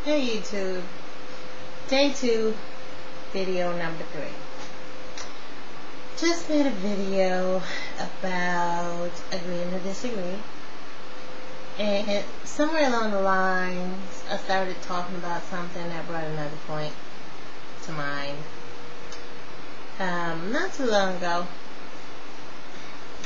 Hey YouTube, day 2, video number 3. Just made a video about agreeing to disagree, and somewhere along the lines I started talking about something that brought another point to mind. Not too long ago,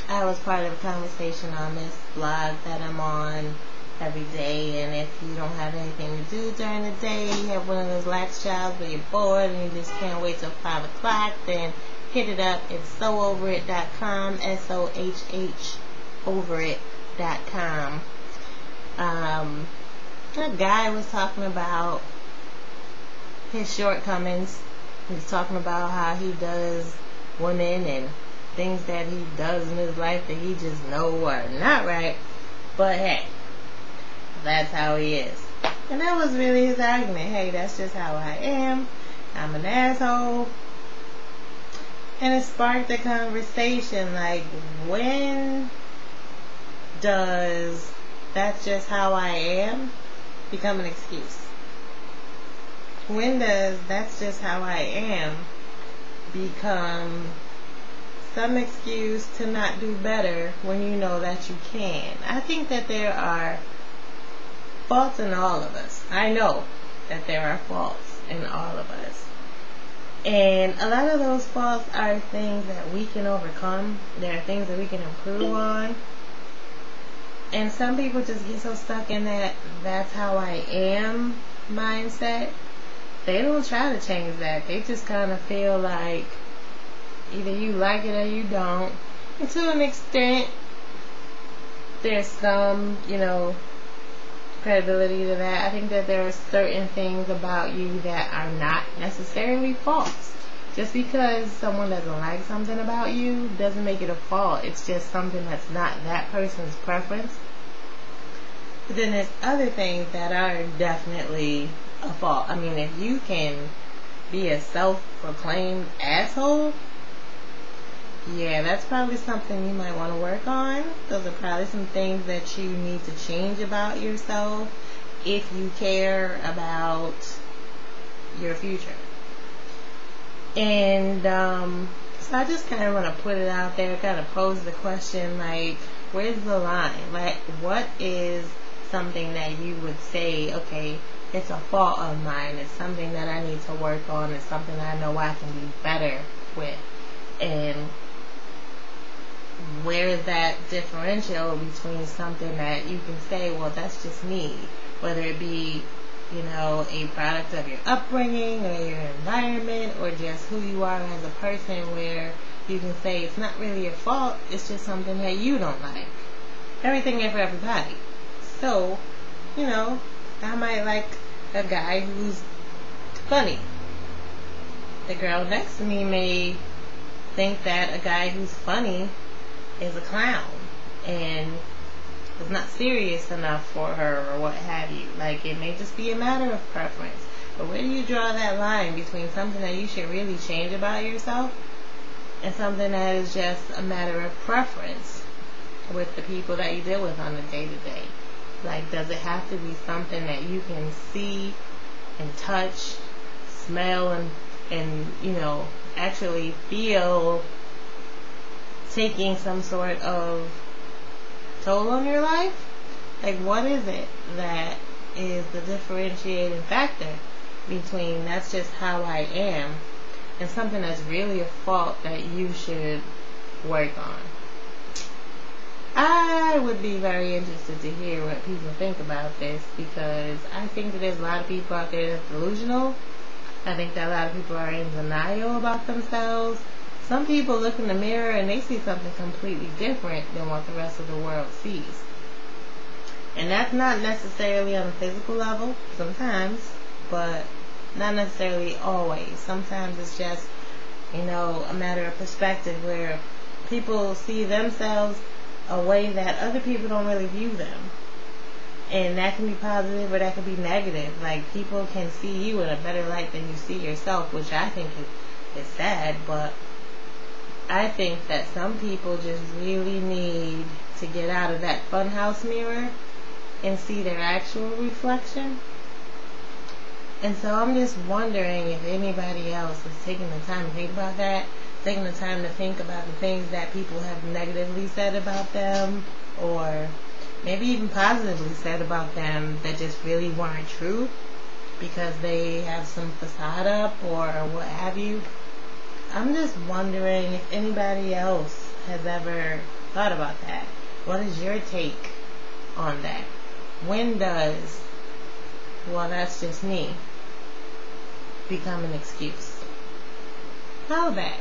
I was part of a conversation on this blog that I'm on every day, and if you don't have anything to do during the day, you have one of those lax jobs where you're bored and you just can't wait till 5 o'clock, then hit it up. It's sohoverit.com, SOHH overit.com. A guy was talking about his shortcomings. He was talking about how he does women and things that he does in his life that he just know are not right, but hey, that's how he is. And that was really his argument. Hey, that's just how I am. I'm an asshole. And it sparked a conversation like, when does that's just how I am become an excuse? When does that's just how I am become some excuse to not do better when you know that you can? I think that there are faults in all of us. I know that there are faults in all of us. And a lot of those faults are things that we can overcome. There are things that we can improve on. And some people just get so stuck in that that's how I am mindset. They don't try to change that. They just kind of feel like either you like it or you don't. And to an extent, there's some, credibility to that. I think that there are certain things about you that are not necessarily faults. Just because someone doesn't like something about you doesn't make it a fault. It's just something that's not that person's preference. But then there's other things that are definitely a fault. I mean, if you can be a self-proclaimed asshole, yeah, that's probably something you might want to work on. Those are probably some things that you need to change about yourself if you care about your future. And so I just kind of want to put it out there, kind of pose the question, like, where's the line? Like, what is something that you would say, okay, it's a fault of mine, it's something that I need to work on, it's something that I know I can be better with? And where's that differential between something that you can say, well, that's just me, whether it be, a product of your upbringing or your environment or just who you are as a person, where you can say it's not really your fault, it's just something that you don't like. Everything ain't for everybody. So, I might like a guy who's funny. The girl next to me may think that a guy who's funny is a clown and is not serious enough for her or what have you. Like, it may just be a matter of preference. But where do you draw that line between something that you should really change about yourself and something that is just a matter of preference with the people that you deal with on a day-to-day? Like, does it have to be something that you can see and touch, smell, and actually feel taking some sort of toll on your life? Like, what is it that is the differentiating factor between that's just how I am and something that's really a fault that you should work on? I would be very interested to hear what people think about this, because I think that there's a lot of people out there that's delusional. I think that a lot of people are in denial about themselves. Some people look in the mirror and they see something completely different than what the rest of the world sees. And that's not necessarily on a physical level, sometimes, but not necessarily always. Sometimes it's just, a matter of perspective, where people see themselves a way that other people don't really view them. And that can be positive or that can be negative. Like, people can see you in a better light than you see yourself, which I think is sad, but I think that some people just really need to get out of that funhouse mirror and see their actual reflection. And so I'm just wondering if anybody else is taking the time to think about that, taking the time to think about the things that people have negatively said about them, or maybe even positively said about them that just really weren't true because they have some facade up or what have you. I'm just wondering if anybody else has ever thought about that. What is your take on that? When does, well, that's just me, become an excuse? Call back.